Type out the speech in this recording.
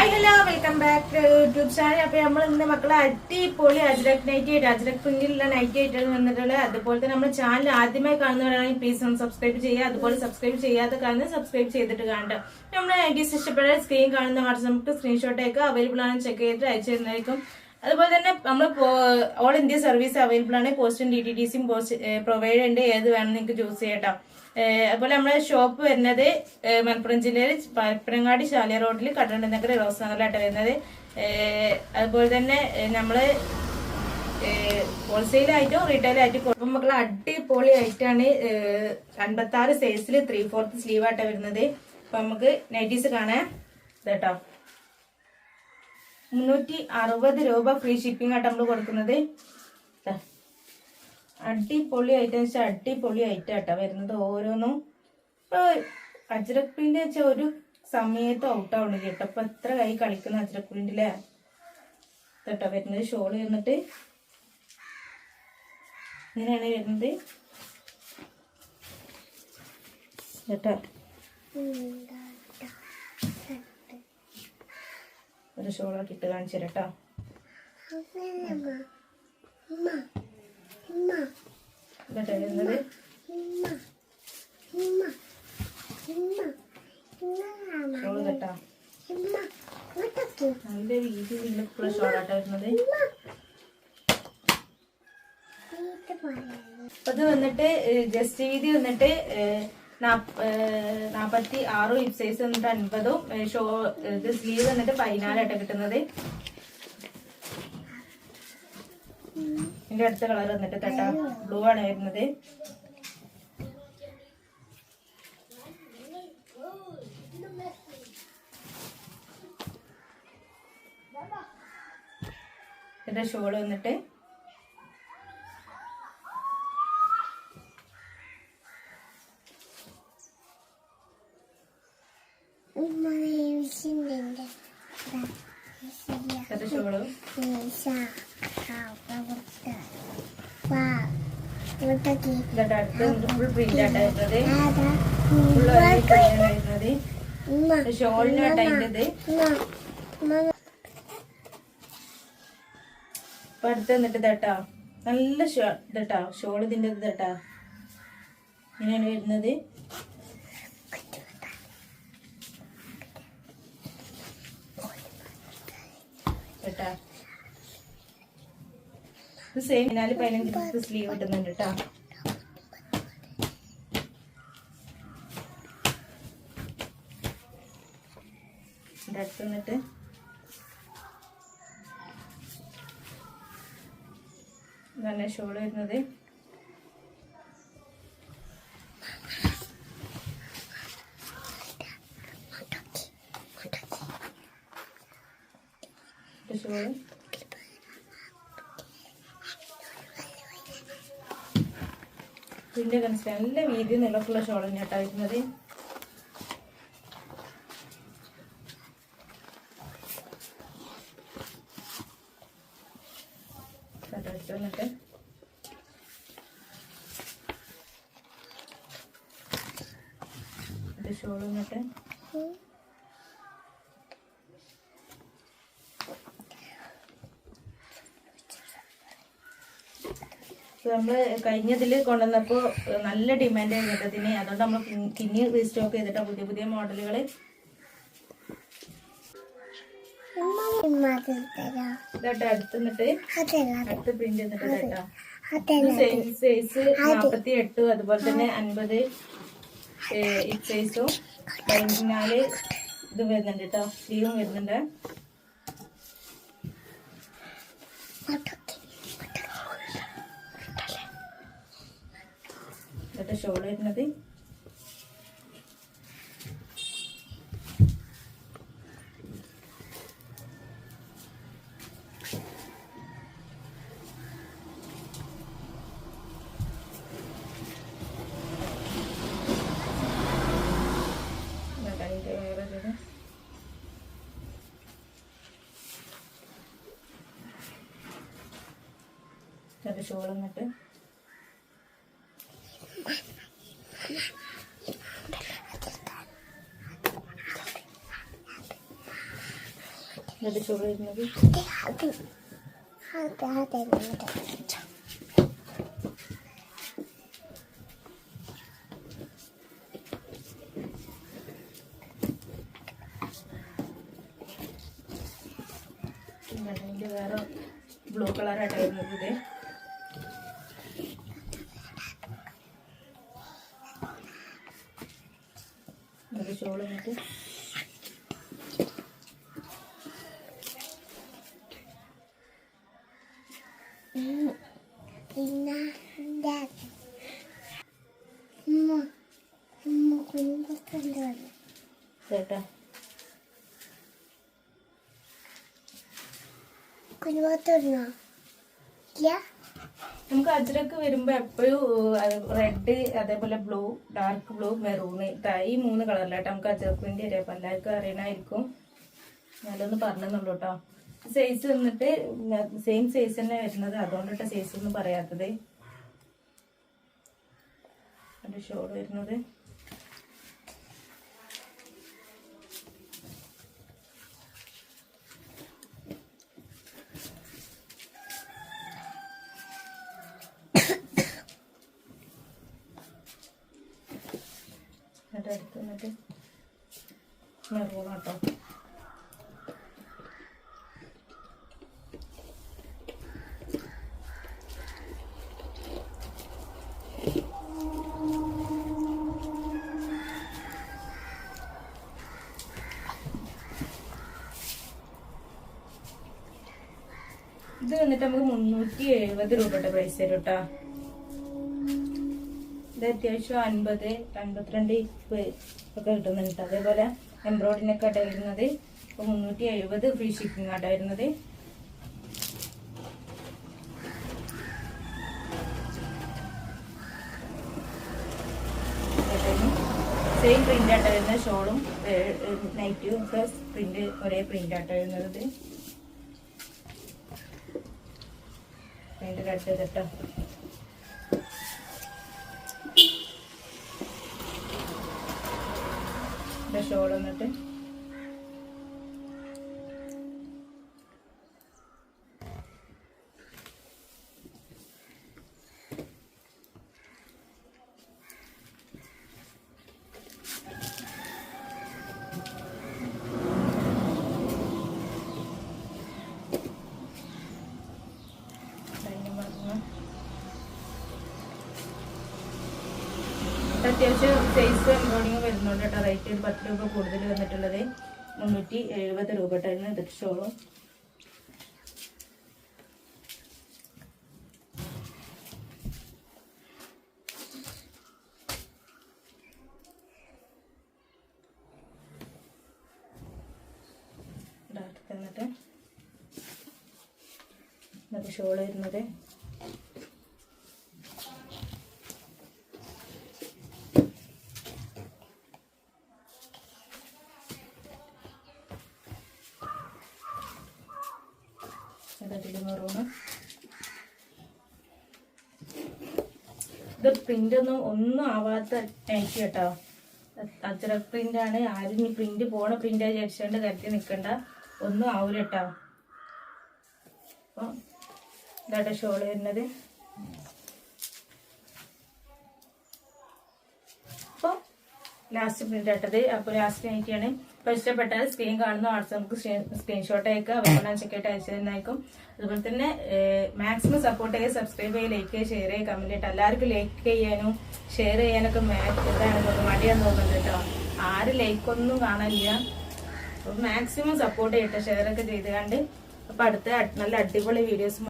Hi hello welcome back to YouTube channel. അപ്പൊ നമ്മൾ ഇന്ന് മക്കളെ അടിപൊളി അജ്രക് നൈറ്റി ആയിട്ട് അജ്രക് പ്രിന്റിലുള്ള നൈറ്റി ആയിട്ടാണ് വന്നിട്ടുള്ളത്. അതുപോലെ തന്നെ നമ്മുടെ ചാനൽ ആദ്യമായി കാണുന്നവരാണെങ്കിൽ പ്ലീസ് ഒന്ന് സബ്സ്ക്രൈബ് ചെയ്യുക. അതുപോലെ സബ്സ്ക്രൈബ് ചെയ്യാത്ത കാരണം സബ്സ്ക്രൈബ് ചെയ്തിട്ട് കാണുക. നമ്മുടെ നൈറ്റീസ് ഇഷ്ടപ്പെടാൻ സ്ക്രീൻ കാണുന്ന വാട്സ്ആപ്പ് സ്ക്രീൻഷോട്ട് ഒക്കെ അവൈലബിൾ ആണ്, ചെക്ക് ചെയ്തിട്ട് അയച്ചു തരുന്നതായിരിക്കും. അതുപോലെ തന്നെ നമ്മൾ ഓൾ ഇന്ത്യ സർവീസ് അവൈലബിൾ ആണ്. പോസ്റ്റും DTDCയും പ്രൊവൈഡ് ഉണ്ട്. ഏത് വേണം നിങ്ങൾക്ക് ചൂസ് ചെയ്യട്ടോ. അതുപോലെ നമ്മുടെ ഷോപ്പ് വരുന്നത് മലപ്പുറം ജില്ലയിൽ പരപ്പനങ്ങാടി ശാലിയ റോഡിൽ കടലുണ്ടി നഗർ റോസ് നഗറിലായിട്ട് വരുന്നത്. അതുപോലെ തന്നെ നമ്മള് ഹോൾസെയിലായിട്ടും റീറ്റെയിലായിട്ടും കൊടുക്കും. മക്കളെ അടിപൊളി ആയിട്ടാണ് 56 സൈസിൽ 3/4 സ്ലീവ് ആയിട്ടാണ് വരുന്നത്. അപ്പൊ നമുക്ക് നൈറ്റീസ് കാണാം കേട്ടോ. 360 രൂപ ഫ്രീ ഷിപ്പിംഗ് ആയിട്ട് നമ്മൾ കൊടുക്കുന്നത്. അടിപൊളി ഐറ്റംസ്, അടിപൊളി ഐറ്റം ആട്ടാ വരുന്നത് ഓരോന്നും. ഇപ്പൊ അജ്രക് പ്രിന്റ് വെച്ചാൽ ഒരു സമയത്ത് ഔട്ടാവണം കേട്ടോ. അപ്പൊ എത്ര കൈ കളിക്കുന്ന അജ്രക് പ്രിന്റിലെ കേട്ടോ വരുന്നത്. ഷോള് വന്നിട്ട് ഇങ്ങനെയാണ് വരുന്നത് കേട്ടോ. ഒരു ഷോളൊക്കെ ഇട്ട് കാണിച്ചു തരാട്ടോ. ഇതട്ടെ വരുന്നത്. ഷോള് കേട്ടോ നല്ല രീതിയിലുള്ള ഷോളാട്ടോ വരുന്നത്. അപ്പൊ ഇത് വന്നിട്ട് ജസ്റ്റ് വീതി വന്നിട്ട് 46 ഹിപ് സൈസ് വന്നിട്ട് 50ഉം ഇത് സ്ലീവ് വന്നിട്ട് 14 കിട്ടുന്നത്. ഇതിന്റെ അടുത്ത കളർ വന്നിട്ട് തട്ടാ ബ്ലൂ ആണ് വരുന്നത്. ഇതിന്റെ ഷോള് വന്നിട്ട് ഷോള് ഫുൾ പ്രിന്റ് ആയിട്ട് വരുന്നത്. വരുന്നത് ഷോളിന് വേണ്ടത്. അപ്പൊ അടുത്ത് വന്നിട്ട് ഇതട്ടാ നല്ല ഇതട്ടാ ഷോൾ. ഇതിന്റെ ഇതട്ടാ ഇങ്ങനെയാണ് വരുന്നത് കേട്ടാ. ഇത് സെയിം 15 സ്ലീവ് കിട്ടുന്നുണ്ട് കേട്ടാ. അടുത്ത് വന്നിട്ട് ഇതാണ് ഷോള് വരുന്നത്. ഷോള് ഇതിന്റെ കണക്ക് നല്ല വീതി നിലക്കുള്ള ഷോൾ തന്നെയാട്ടാ വരുന്നത്. വന്നിട്ട് ഇത് ഷോൾ വന്നിട്ട് നമ്മള് കഴിഞ്ഞതിൽ കൊണ്ടുവന്നപ്പോ നല്ല ഡിമാൻഡ് ആയിരുന്നതിന്. അതുകൊണ്ട് നമ്മൾ പിന്നെ റീസ്റ്റോക്ക് ചെയ്തിട്ടാ പുതിയ പുതിയ മോഡലുകള്. ഇതാട്ടോ അടുത്ത് നിന്നിട്ട് അടുത്ത പ്രിന്റ് വന്നിട്ട് കേട്ടോ. സൈസ് 48, അതുപോലെ തന്നെ 50 ഹിപ് സൈസും 14 ഇത് വരുന്നുണ്ട് കേട്ടോ. സ്ലീവും വരുന്നുണ്ട്. ഇതൊക്കെ ഷോൾ വരുന്നത്. ഷോൾ വന്നിട്ട് എന്നിട്ട് ഷോൾ വരുന്നത് അതിൻ്റെ വേറെ ബ്ലൂ കളറായിട്ട് വരുന്നത് ഇത്. എന്നിട്ട് ഷോൾ വന്നിട്ട് ചേട്ടാ നമുക്ക് അജ്രക്ക് വരുമ്പോ എപ്പോഴും റെഡ്, അതേപോലെ ബ്ലൂ, ഡാർക്ക് ബ്ലൂ, മെറൂണ്, ഈ 3 കളറിലായിട്ട് നമുക്ക് അജ്രക്കിന്റെ അറിയാം. അപ്പൊ എല്ലാവർക്കും അറിയണമായിരിക്കും. ഞാനൊന്ന് പറഞ്ഞെന്നുള്ളൂ കേട്ടോ. സൈസ് വന്നിട്ട് സെയിം സൈസ് തന്നെ വരുന്നത്, അതുകൊണ്ടിട്ട് സൈസ് ഒന്നും പറയാത്തത്. അതിന്റെ ഷോൾ വരുന്നത് അടുത്ത് വന്നിട്ട് മെറൂണാട്ടോ. ഇത് വന്നിട്ട് നമുക്ക് 370 രൂപയുടെ പ്രൈസ് തരും കേട്ടോ. ഇത് അത്യാവശ്യം 50, 52 ഒക്കെ കിട്ടുന്നുണ്ട്. അതേപോലെ എംബ്രോയിഡറിനൊക്കെ ആയിട്ട് വരുന്നത് 370 ഫ്രീ ഷിപ്പിംഗ് ആയിട്ട് വരുന്നത്. സെയിം പ്രിന്റ് ആയിട്ട് വരുന്ന ഷോളും നൈറ്റും ഒക്കെ പ്രിന്റ് ഒരേ പ്രിന്റ് ആയിട്ട് വരുന്നത്. അതിന്റെ കട്ട് ചെയ്തിട്ടോ. ഷോൾ വന്നിട്ട് അത്യാവശ്യം സൈസ് എംബ്രോയിഡിങ് വരുന്നുണ്ട് കേട്ടോ. റേറ്റ് 10 രൂപ കൂടുതൽ വന്നിട്ടുള്ളത് 370 രൂപ ആയിരുന്നു ഇതൊക്കെ ഷോളും. എന്നിട്ട് ഇതൊക്കെ ഷോൾ വരുന്നത് മെറൂണ്. ഇത് പ്രിന്റ് ഒന്നും ആവാത്ത നൈറ്റി കേട്ടോ. അജ്രക് പ്രിന്റ് ആണ്. ആരും ഇനി പ്രിന്റ് പോണ പ്രിന്റ് വിചാരിച്ചുകൊണ്ട് കരുത്തി നിൽക്കണ്ട, ഒന്നും ആവൂല കേട്ടോ. അപ്പൊ ഇതാട്ടെ ഷോള് വരുന്നത്. അപ്പോൾ ലാസ്റ്റ് പ്രിന്റ് ആട്ടത്. അപ്പോൾ ലാസ്റ്റ് നൈറ്റിയാണ്. അപ്പോൾ ഇഷ്ടപ്പെട്ടാൽ സ്ക്രീൻ കാണുന്ന വാട്സാപ്പ് സ്ക്രീൻഷോട്ട് അയക്കുക. അവരുടെ ചെക്കായിട്ട് അയച്ചു തന്നായിരിക്കും. അതുപോലെ തന്നെ മാക്സിമം സപ്പോർട്ട് ചെയ്യുക, സബ്സ്ക്രൈബ് ചെയ്യുക, ലൈക്ക് ചെയ്യുക, ഷെയർ ചെയ്യുക, കമന്റ് ചെയ്തിട്ട് എല്ലാവർക്കും ലൈക്ക് ചെയ്യാനും ഷെയർ ചെയ്യാനൊക്കെ ഇതാണ് മടിയാന്ന് തോന്നുന്നുണ്ട് കേട്ടോ. ആരും ലൈക്കൊന്നും കാണാനില്ല. അപ്പോൾ മാക്സിമം സപ്പോർട്ട് ചെയ്യട്ടെ, ഷെയർ ഒക്കെ ചെയ്തുകൊണ്ട്. അപ്പോൾ അടുത്ത നല്ല അടിപൊളി വീഡിയോസ്